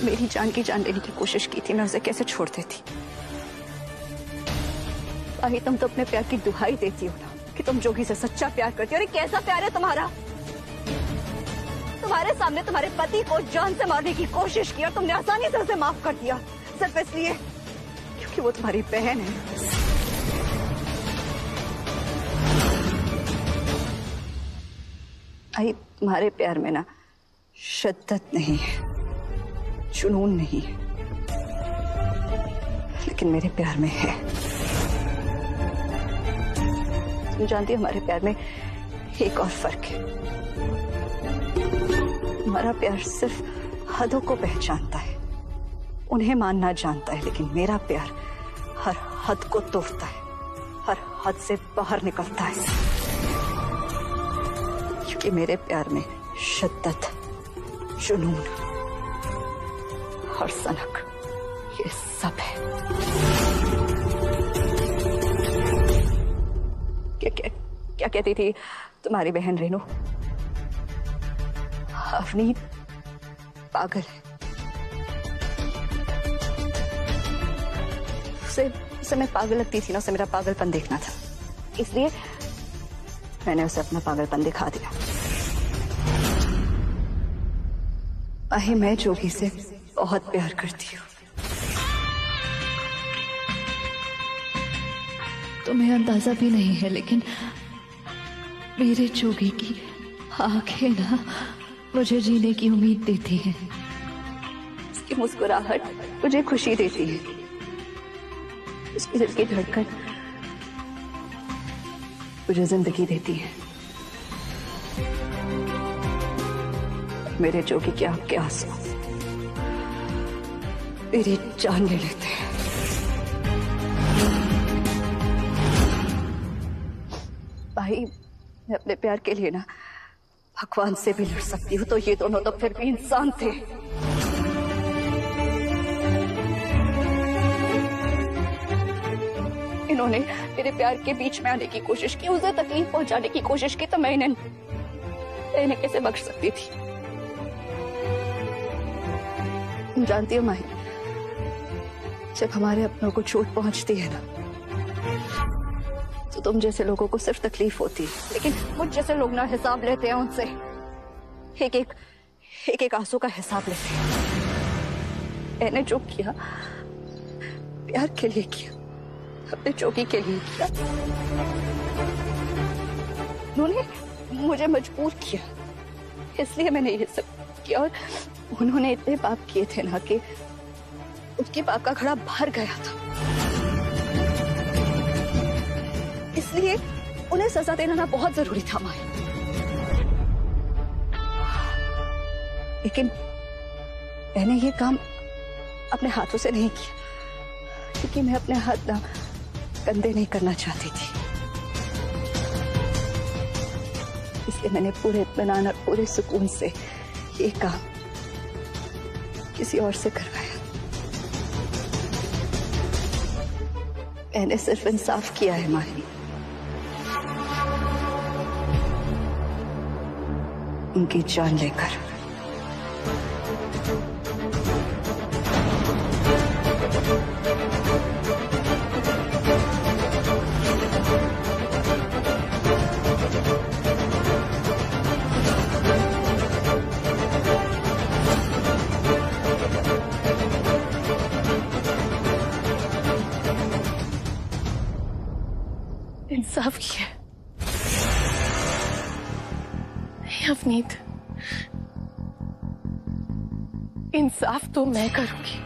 मेरी जान की जान लेने की कोशिश की थी, मैं उसे कैसे छोड़ देती। अरे तुम तो अपने प्यार की दुहाई देती हो ना कि तुम जोगी से सच्चा प्यार करती हो। अरे कैसा प्यार है तुम्हारा? तुम्हारे सामने तुम्हारे पति को जान से मारने की कोशिश की और तुमने आसानी से उसे माफ कर दिया, सिर्फ इसलिए क्योंकि वो तुम्हारी बहन है। आई, तुम्हारे प्यार में ना शिद्दत नहीं है, जुनून नहीं है, लेकिन मेरे प्यार में है। तुम जानती हो हमारे प्यार में एक और फर्क है। हमारा प्यार सिर्फ हदों को पहचानता है, उन्हें मानना जानता है, लेकिन मेरा प्यार हर हद को तोड़ता है, हर हद से बाहर निकलता है, क्योंकि मेरे प्यार में शिद्दत, जुनून और सनक ये सब है। क्या कहती थी तुम्हारी बहन रेनू? अवनीत पागल है। उसे मैं पागल लगती थी ना, उसे मेरा पागलपन देखना था, इसलिए मैंने उसे अपना पागलपन दिखा दिया। अही, मैं जोगी से बहुत प्यार करती हूँ। तुम्हें अंदाजा भी नहीं है, लेकिन मेरे जोगी की आंखें ना मुझे जीने की उम्मीद देती हैं। उसकी मुस्कुराहट मुझे खुशी देती है, उसकी दिल की धड़कन मुझे जिंदगी देती है। मेरे जोगी की आंख के आंसू मेरी जान ले लेते हैं। भाई, मैं अपने प्यार के लिए ना भगवान से भी लड़ सकती हूँ, तो ये दोनों तो फिर भी इंसान थे। इन्होंने मेरे प्यार के बीच में आने की कोशिश की, उसे तकलीफ पहुंचाने की कोशिश की, तो मैं इन्हें कैसे बख्श सकती थी? तुम जानती हो माही, जब हमारे अपनों को चोट पहुंचती है ना, तो तुम जैसे लोगों को सिर्फ तकलीफ होती है, लेकिन मुझ जैसे लोग ना हिसाब लेते हैं उनसे, एक एक आंसू का हिसाब लेते हैं। मैंने जो किया प्यार के लिए किया, अपने जोगी के लिए किया। उन्होंने मुझे मजबूर किया, इसलिए मैंने ये सब किया। और उन्होंने इतने पाप किए थे ना कि उसके पाप का घड़ा भर गया था, इसलिए उन्हें सजा देना ना बहुत जरूरी था माई। लेकिन मैंने ये काम अपने हाथों से नहीं किया, क्योंकि मैं अपने हाथ ना गंदे नहीं करना चाहती थी। इसलिए मैंने पूरे इत्मीनान और पूरे सुकून से ये काम किसी और से करवाया। मैंने सिर्फ इंसाफ किया है माही, उनकी जान लेकर। इंसाफ किया अवनीत, इंसाफ तो मैं करूंगी।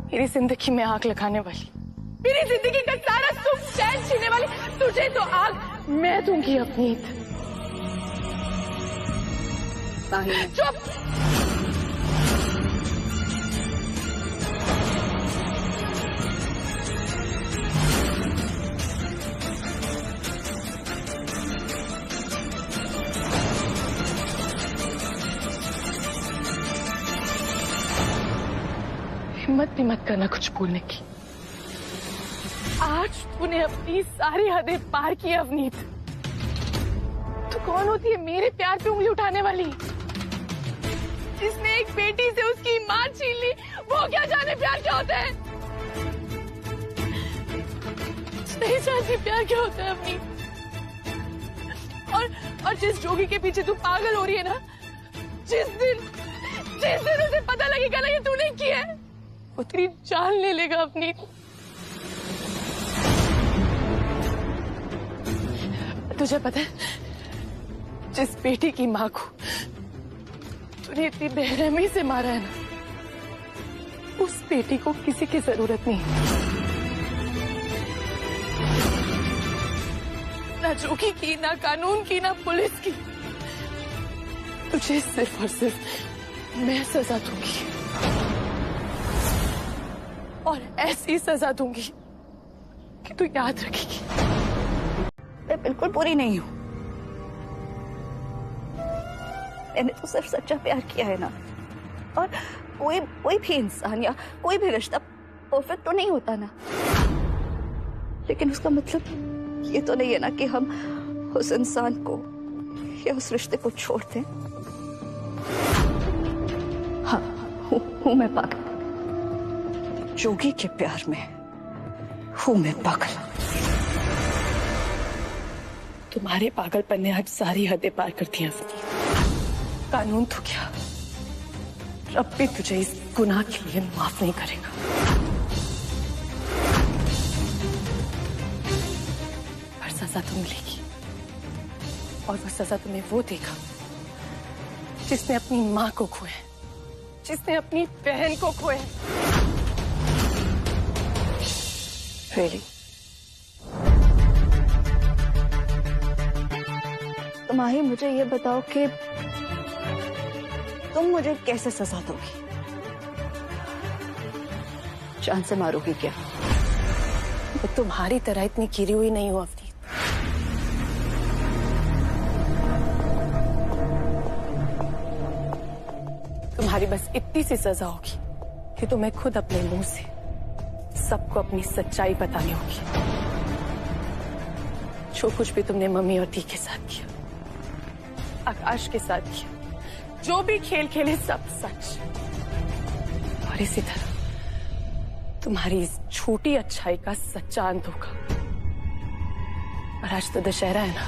मेरी जिंदगी में आग लगाने वाली, मेरी जिंदगी का सारा सुख चैन छीनने वाली तुझे तो आग मैं दूंगी अवनीत। चुप! हिम्मत भी मत करना कुछ बोलने की। आज तूने अपनी सारी हदें पार की अवनीत। तू कौन होती है मेरे प्यार पे उंगली उठाने वाली? जिसने एक बेटी से उसकी मां छीन ली, वो क्या जाने प्यार क्या होता है? नहीं जानती प्यार क्या होता है अपनी। और जिस जोगी के पीछे तू पागल हो रही है ना, जिस दिन उसे पता लगेगा ना ये तूने किया है, वो तेरी जान ले लेगा अपनी। तुझे पता है, जिस बेटी की मां को तूने इतनी बेरहमी से मारा है ना, उस बेटी को किसी की जरूरत नहीं, ना जोगी की, ना कानून की, ना पुलिस की। तुझे सिर्फ और सिर्फ मैं सजा दूंगी, और ऐसी सजा दूंगी कि तू याद रखेगी। मैं बिल्कुल बुरी नहीं हूं। मैंने तो सिर्फ सच्चा प्यार किया है ना, और कोई भी इंसान या कोई भी रिश्ता परफेक्ट तो नहीं होता ना, लेकिन उसका मतलब ये तो नहीं है ना कि हम उस इंसान को या उस रिश्ते को छोड़ दें। हाँ, हूं मैं पागल, जोगी के प्यार में हूं मैं पागल। तुम्हारे पागलपन ने आज सारी हदें पार कर दी हैं। कानून तो क्या, रब भी तुझे इस गुनाह के लिए माफ नहीं करेगा। पर सजा तो मिलेगी, और वो सजा तुम्हें वो देगा जिसने अपनी मां को खोया, जिसने अपनी बहन को खोया। Really? तुम्हारी मुझे ये बताओ कि तुम मुझे कैसे सजा दोगी? जान से मारोगी क्या? मैं तुम्हारी तरह इतनी गिरी हुई नहीं हूं अवनीत। तुम्हारी बस इतनी सी सजा होगी कि तुम्हें खुद अपने मुंह से सबको अपनी सच्चाई बतानी होगी। जो कुछ भी तुमने मम्मी और दी के साथ किया, आकाश के साथ किया, जो भी खेल खेले, सब सच। और इसी तरह तुम्हारी इस छोटी अच्छाई का सच्चा अंत होगा। और आज तो दशहरा है ना,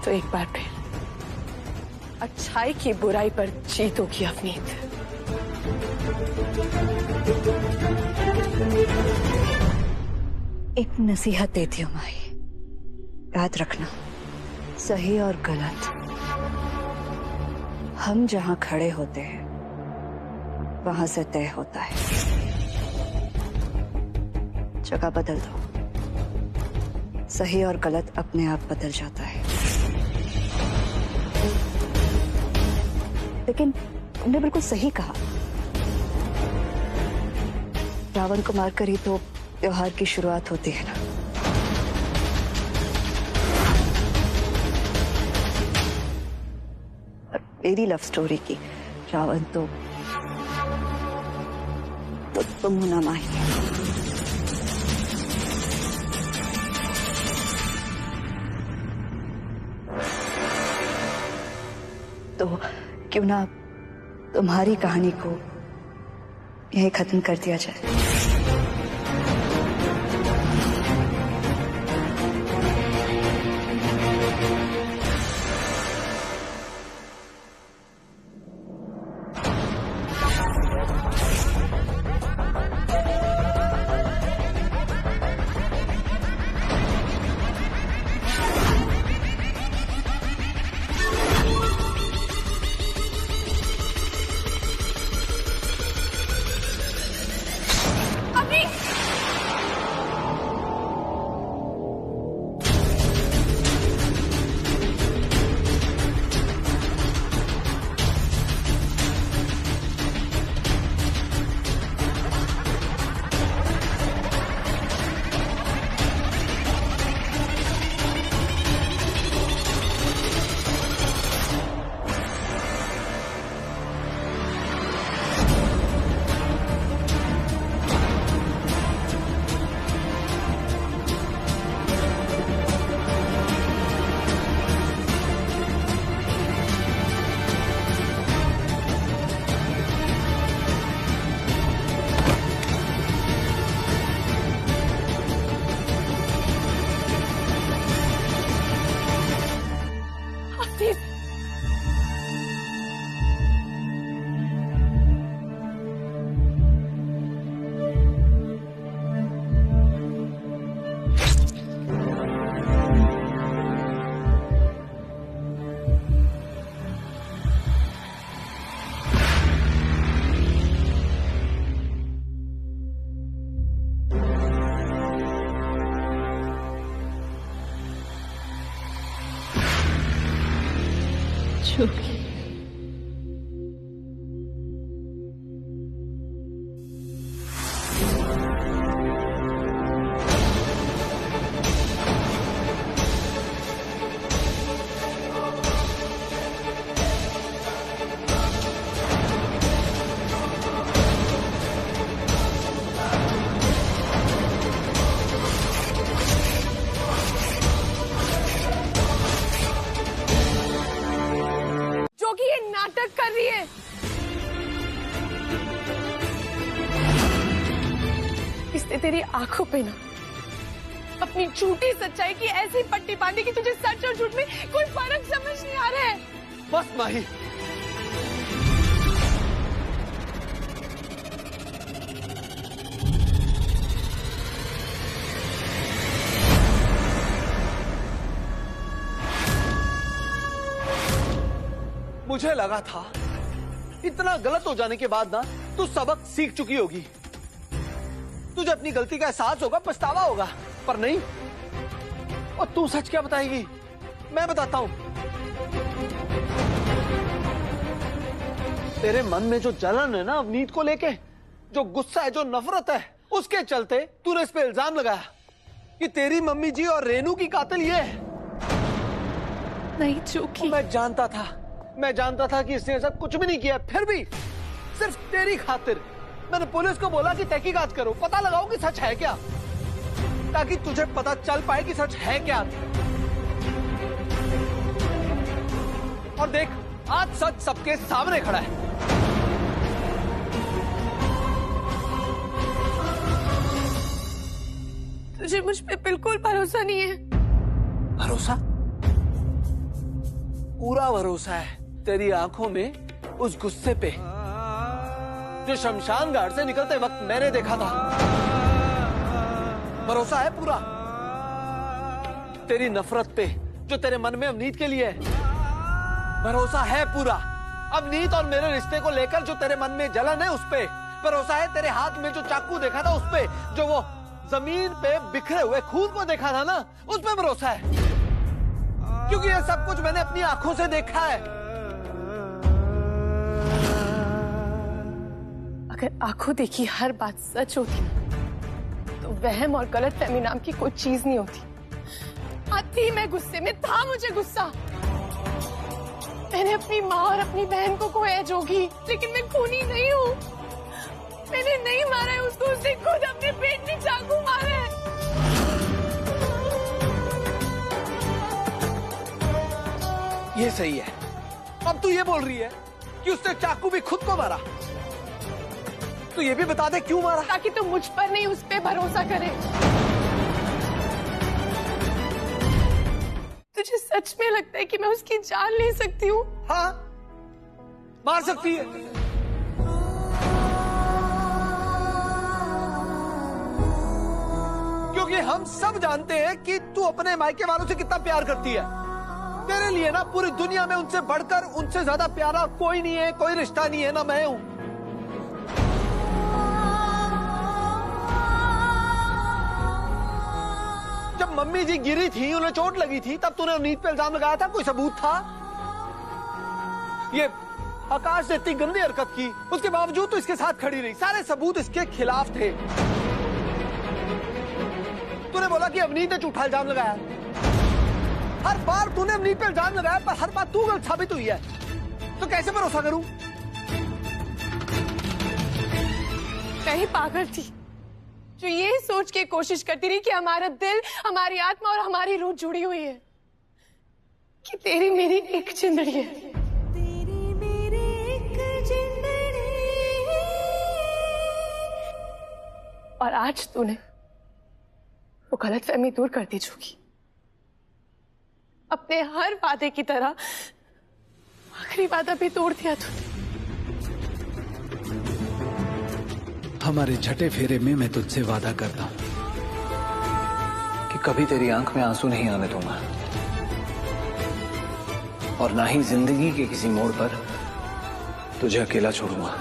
तो एक बार फिर अच्छाई की बुराई पर जीत होगी अवनीत। एक नसीहत देती हूँ माही, याद रखना, सही और गलत हम जहां खड़े होते हैं वहां से तय होता है। जगह बदल दो, सही और गलत अपने आप बदल जाता है। लेकिन तुमने बिल्कुल सही कहा, रावण को मारकर ही तो त्योहार की शुरुआत होती है ना। और मेरी लव स्टोरी की रावण तो तुम हो ना माही। तो क्यों ना तुम्हारी कहानी को यही खत्म कर दिया जाए। जोगी। जोगी ये नाटक कर रही है। इसने तेरी आंखों पे ना अपनी झूठी सच्चाई की ऐसी पट्टी बांधी कि तुझे सच और झूठ में कोई फर्क समझ नहीं आ रहा है। बस माही, मुझे लगा था इतना गलत हो जाने के बाद ना तू सबक सीख चुकी होगी, तुझे अपनी गलती का एहसास होगा, पछतावा होगा, पर नहीं। और तू सच क्या बताएगी? मैं बताता हूं। तेरे मन में जो जलन है ना अवनीत को लेके, जो गुस्सा है, जो नफरत है, उसके चलते तूने इस पे इल्जाम लगाया कि तेरी मम्मी जी और रेनू की कातिल ये है। नहीं जोगी, मैं जानता था कि इसने ऐसा कुछ भी नहीं किया, फिर भी सिर्फ तेरी खातिर मैंने पुलिस को बोला कि तहकीकात करो, पता लगाओ कि सच है क्या, ताकि तुझे पता चल पाए कि सच है क्या। और देख, आज सच सबके सामने खड़ा है। तुझे मुझ पे बिल्कुल भरोसा नहीं है। भरोसा? पूरा भरोसा है तेरी आंखों में उस गुस्से पे जो शमशान घाट से निकलते वक्त मैंने देखा था। भरोसा है पूरा तेरी नफरत पे जो तेरे मन में अवनीत के लिए है। भरोसा है पूरा अवनीत और मेरे रिश्ते को लेकर जो तेरे मन में जलन है उस पे। भरोसा है तेरे हाथ में जो चाकू देखा था उस पे, जो वो जमीन पे बिखरे हुए खून को देखा था ना, उस पे भरोसा है, क्योंकि ये सब कुछ मैंने अपनी आंखों से देखा है। अगर आंखों देखी हर बात सच होती तो वहम और गलतफहमी नाम की कोई चीज नहीं होती। आती मैं गुस्से में, था मुझे गुस्सा। मैंने अपनी माँ और अपनी बहन को खोया जोगी, लेकिन मैं खूनी नहीं हूँ। मैंने नहीं मारा है उसको, उसने खुद अपने पेट में चाकू मारा है। ये सही है। अब तू ये बोल रही है कि उसने चाकू भी खुद को मारा, तो ये भी बता दे क्यों मारा। ताकि तू मुझ पर नहीं उस पे भरोसा करे। तुझे सच में लगता है कि मैं उसकी जान ले सकती हूँ? हाँ, मार सकती है। क्योंकि हम सब जानते हैं कि तू अपने मायके वालों से कितना प्यार करती है। तेरे लिए ना पूरी दुनिया में उनसे बढ़कर, उनसे ज्यादा प्यारा कोई नहीं है, कोई रिश्ता नहीं है, ना मैं हूं। जब मम्मी जी गिरी थी, उन्हें चोट लगी थी, तब तूने अवनीत पे इल्जाम लगाया था। कोई सबूत था? ये आकाश ने इतनी गंदी हरकत की, उसके बावजूद तो इसके साथ खड़ी रही। सारे सबूत इसके खिलाफ थे। तूने बोला कि अवनीत ने झूठा इल्जाम लगाया। हर बार तूने अवनीत पे इल्जाम लगाया, पर हर बार तू गलत साबित हुई है। तो कैसे भरोसा करूं? मैं ही पागल थी जो ये सोच के कोशिश करती रही कि हमारा दिल, हमारी आत्मा और हमारी रूह जुड़ी हुई है, कि तेरी मेरी एक जिंदड़ी है। तेरी मेरी एक जिंदड़ी। और आज तूने वो गलतफहमी दूर कर दी जोगी। अपने हर वादे की तरह आखिरी वादा भी तोड़ दिया तूने। हमारे छठे फेरे में मैं तुझसे वादा करता हूं कि कभी तेरी आंख में आंसू नहीं आने दूंगा, और ना ही जिंदगी के किसी मोड़ पर तुझे अकेला छोड़ूंगा।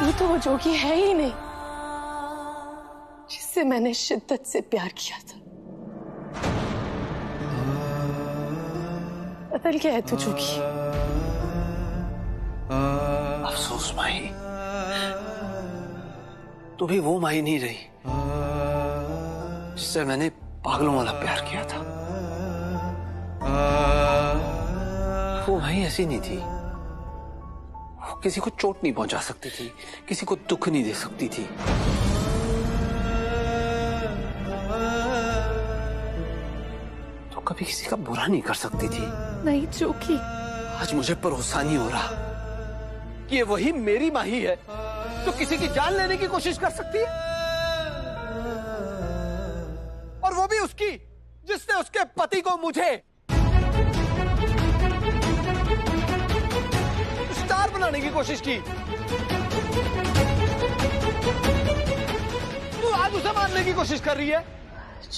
ये तो वो जोगी है ही नहीं जिससे मैंने शिद्दत से प्यार किया था। बदल गया है तू जोगी। अफसोस माही, तू भी वो माही नहीं रही जिससे मैंने पागलों वाला प्यार किया था। वो माही ऐसी नहीं थी, वो किसी को चोट नहीं पहुंचा सकती थी, किसी को दुख नहीं दे सकती थी। तो कभी किसी का बुरा नहीं कर सकती थी। नहीं जोगी, आज मुझे भरोसा नहीं हो रहा कि ये वही मेरी माही है जो किसी की जान लेने की कोशिश कर सकती है, और वो भी उसकी जिसने उसके पति को मुझे स्टार बनाने की कोशिश की। तू आज उसे मारने की कोशिश कर रही है।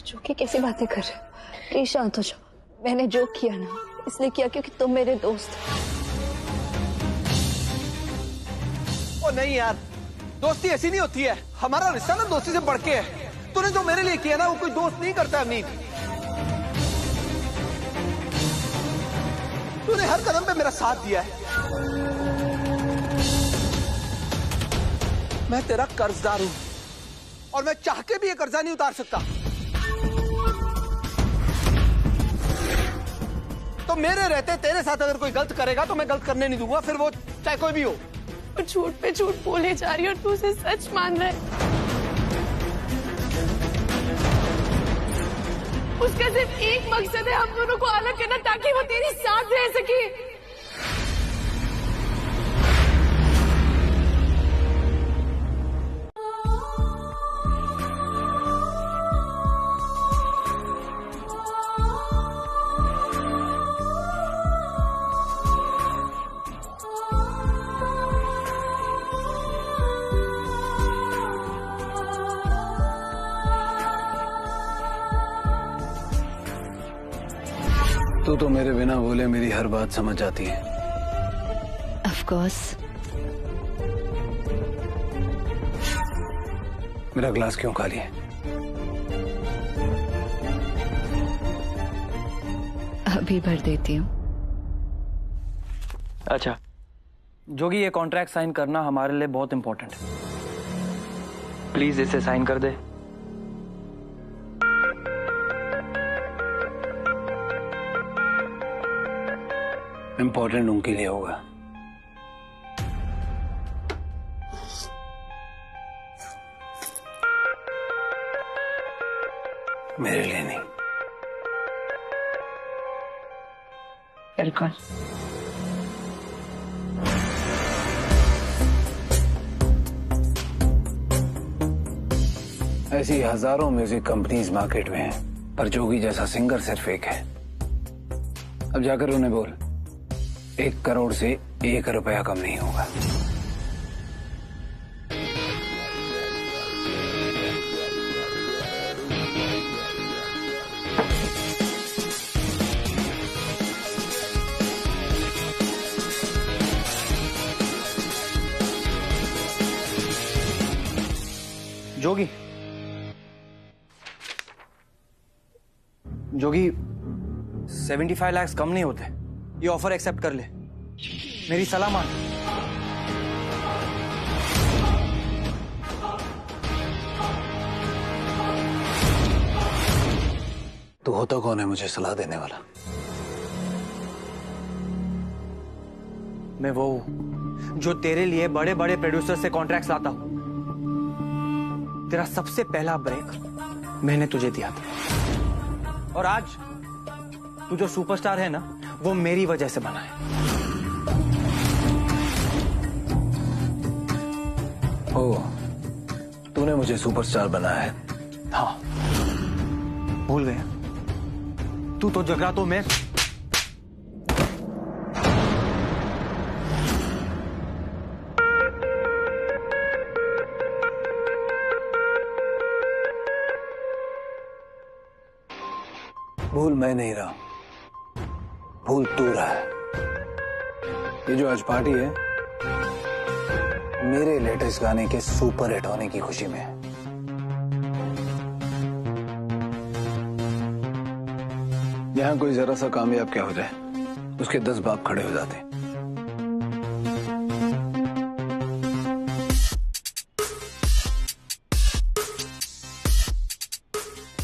जोगी कैसी बातें कर रहे हो? प्लीज शांत हो जाओ। मैंने जो किया ना इसलिए किया क्योंकि तुम मेरे दोस्त हो। ओ नहीं यार, दोस्ती ऐसी नहीं होती है। हमारा रिश्ता ना दोस्ती से बढ़ के है। तूने जो मेरे लिए किया ना वो कोई दोस्त नहीं करता अमीन। तूने हर कदम पे मेरा साथ दिया है। मैं तेरा कर्जदार हूं और मैं चाह के भी ये कर्जा नहीं उतार सकता। तो मेरे रहते तेरे साथ अगर कोई गलत करेगा तो मैं गलत करने नहीं दूंगा, फिर वो चाहे कोई भी हो। और झूठ पे झूठ बोले जा रही है और तू उसे सच मान रहा है। उसका सिर्फ एक मकसद है, हम दोनों को अलग करना ताकि वो तेरी साथ रह सके। तू तो मेरे बिना बोले मेरी हर बात समझ जाती है। Of course. मेरा ग्लास क्यों खाली है? अभी भर देती हूँ। अच्छा जोगी, ये कॉन्ट्रैक्ट साइन करना हमारे लिए बहुत इंपॉर्टेंट है। प्लीज इसे साइन कर दे। इंपॉर्टेंट उनके लिए होगा। मेरे लिए नहीं। बिल्कुल। ऐसी हजारों म्यूजिक कंपनीज मार्केट में हैं, पर जोगी जैसा सिंगर सिर्फ एक है। अब जाकर उन्हें बोल 1 करोड़ से 1 रुपया कम नहीं होगा। जोगी, जोगी 75 लाख कम नहीं होते। ये ऑफर एक्सेप्ट कर ले, मेरी सलाह मान। तू होता कौन है मुझे सलाह देने वाला? मैं वो हूं जो तेरे लिए बड़े बड़े प्रोड्यूसर से कॉन्ट्रैक्ट्स लाता हूं। तेरा सबसे पहला ब्रेक मैंने तुझे दिया था, और आज तू जो सुपरस्टार है ना, वो मेरी वजह से बना है। ओ, तूने मुझे सुपरस्टार बनाया है? हाँ, भूल गया? तू तो जगरातों में भूल मैं नहीं रहा, भूल तू रहा है। ये जो आज पार्टी है मेरे लेटेस्ट गाने के सुपर हिट होने की खुशी में है। यहां कोई जरा सा कामयाब क्या हो जाए उसके 10 बाप खड़े हो जाते।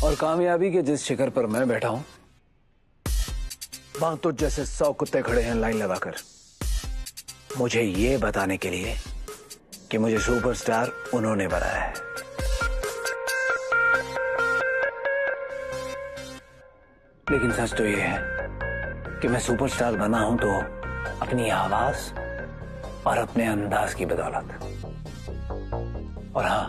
और कामयाबी के जिस शिखर पर मैं बैठा हूं, वहां तो जैसे 100 कुत्ते खड़े हैं लाइन लगाकर, मुझे ये बताने के लिए कि मुझे सुपरस्टार उन्होंने बनाया है। लेकिन सच तो ये है कि मैं सुपरस्टार बना हूं तो अपनी आवाज और अपने अंदाज की बदौलत। और हां,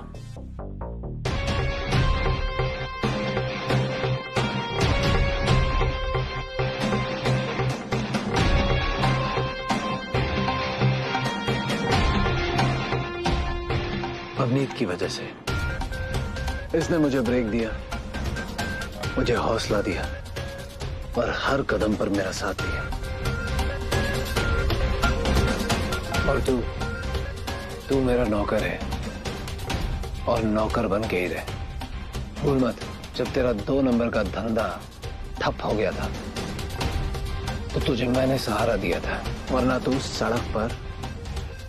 अवनीत की वजह से इसने मुझे ब्रेक दिया, मुझे हौसला दिया और हर कदम पर मेरा साथ दिया। और तू मेरा नौकर है और नौकर बन के ही रहे। भूल मत, जब तेरा 2 नंबर का धंधा ठप हो गया था तो तुझे मैंने सहारा दिया था, वरना तू सड़क पर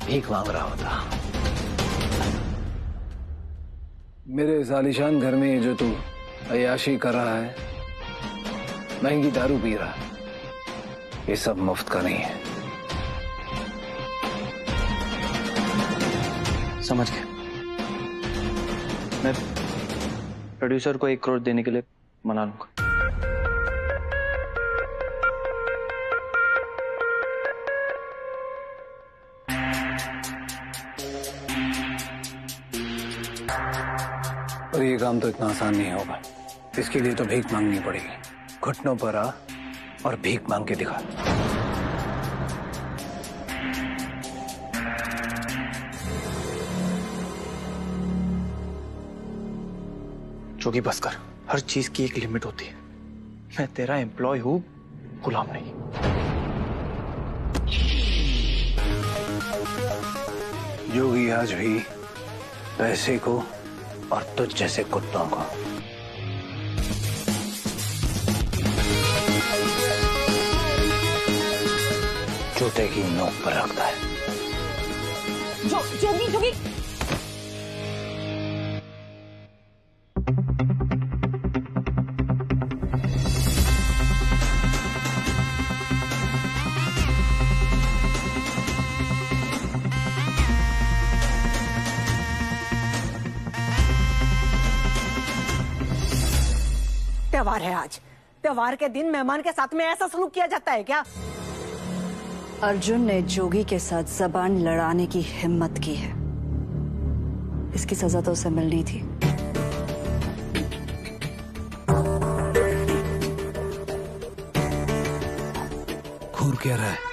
भीख मांग रहा होता। मेरे इस आलीशान घर में ये जो तू अय्याशी कर रहा है, महंगी दारू पी रहा है, ये सब मुफ्त का नहीं है। समझ गया। मैं प्रोड्यूसर को 1 करोड़ देने के लिए मना लूंगा। और ये काम तो इतना आसान नहीं होगा। इसके लिए तो भीख मांगनी पड़ेगी। घुटनों पर आ और भीख मांग के दिखा। जोगी बस कर, हर चीज की एक लिमिट होती है। मैं तेरा एम्प्लॉय हूं, गुलाम नहीं। जोगी आज भी पैसे को और तुझ जैसे कुत्तों को जूते की नोक पर रखता है। जोगी त्योहार है आज। त्योहार के दिन मेहमान के साथ में ऐसा सलूक किया जाता है क्या? अर्जुन ने जोगी के साथ जबान लड़ाने की हिम्मत की है। इसकी सजा तो उसे मिलनी थी। घूर क्या रहा है?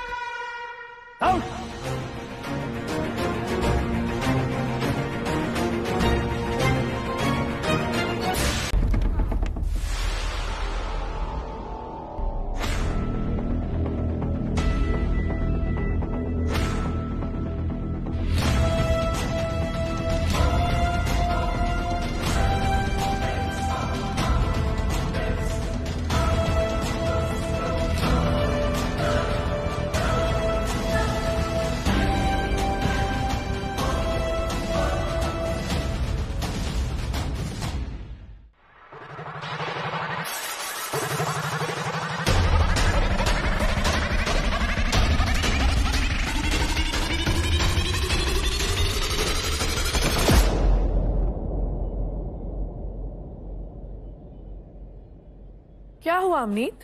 क्या हुआ अमनीत?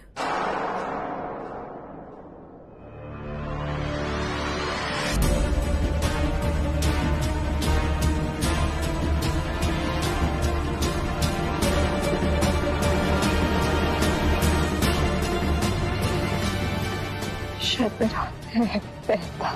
शब रात है बहता।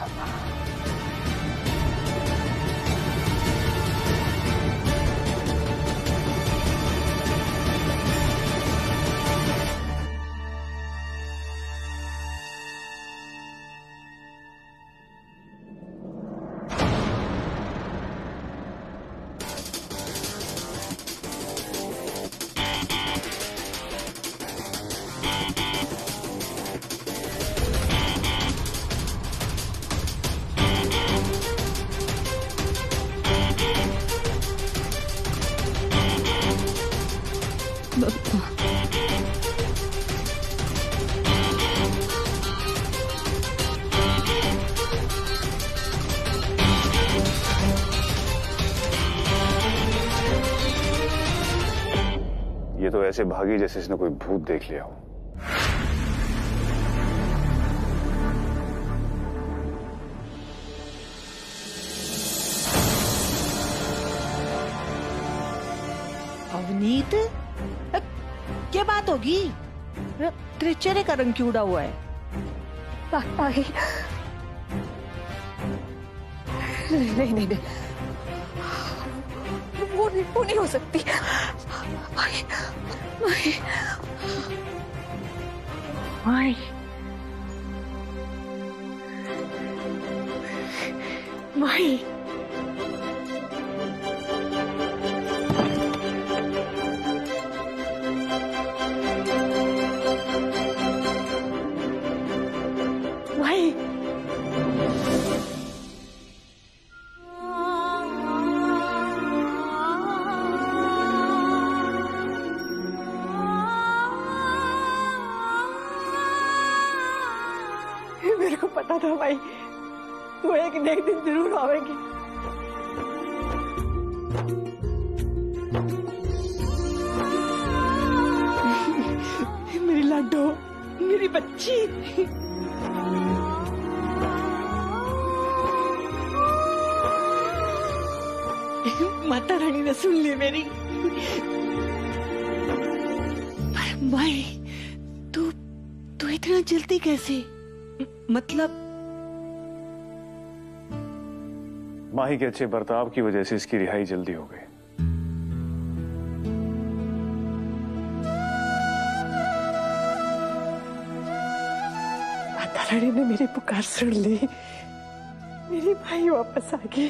ये तो ऐसे भागी जैसे इसने कोई भूत देख लिया हो। अवनीत, क्या बात होगी? तेरे चेहरे का रंग क्यों उड़ा हुआ है? माही, नहीं नहीं नहीं, वो नहीं हो सकती। माही, माही, माही, माही, माही, मेरे को पता था भाई, वो एक न एक दिन जरूर आवेगी। मेरी लाडो, मेरी बच्ची। माता रानी ने सुन ली मेरी। भाई, तू इतना जल्दी कैसे? मतलब माही के अच्छे बर्ताव की वजह से इसकी रिहाई जल्दी हो गई। माता रानी ने मेरी पुकार सुन ली, मेरी भाई वापस आ गई।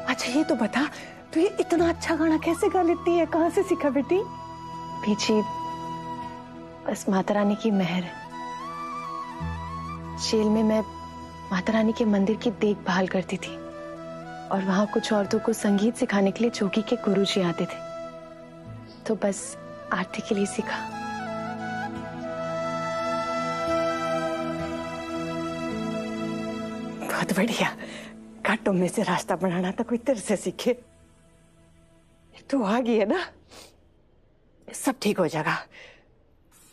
अच्छा ये तो बता, तू ये इतना अच्छा गाना कैसे गा लेती है? कहाँ से सीखा बेटी? पीछे बस माता रानी की मेहर है। जेल में मैं माता रानी के मंदिर की देखभाल करती थी और वहां कुछ औरतों को संगीत सिखाने के लिए जोगी के गुरुजी आते थे, तो बस आरती के लिए सीखा। बहुत बढ़िया, घाटों में से रास्ता बनाना तो कोई तेरे से सीखे। तू आ गई है ना, सब ठीक हो जाएगा।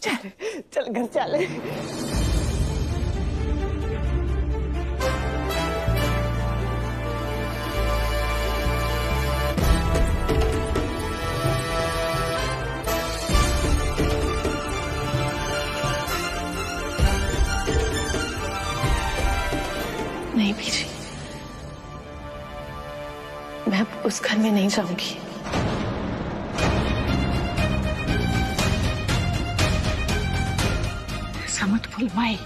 चल चल घर चले। नहीं बीजी, मैं अब उस घर में नहीं जाऊंगी। ऐसा मत भूल माई,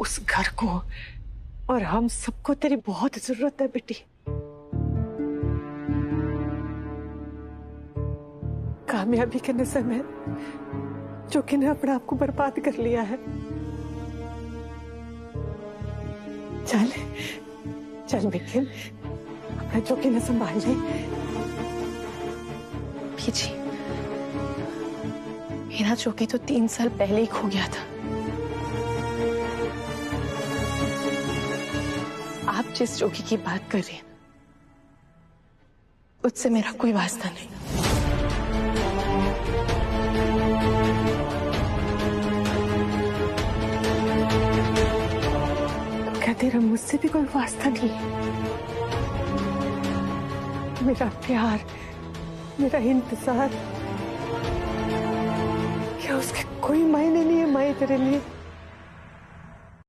उस घर को और हम सबको तेरी बहुत जरूरत है बेटी। कामयाबी के नशे में जोगी ने अपने आप को बर्बाद कर लिया है। चल चल बेटी, अपना जोगी ने संभाल ले। बीजी, मेरा जोगी तो 3 साल पहले ही खो गया था। आप जिस जोगी की बात कर रहे हैं उससे मेरा कोई वास्ता नहीं। क्या तेरा मुझसे भी कोई वास्ता नहीं? मेरा प्यार, मेरा इंतजार, क्या उसके कोई मायने नहीं है माई तेरे लिए?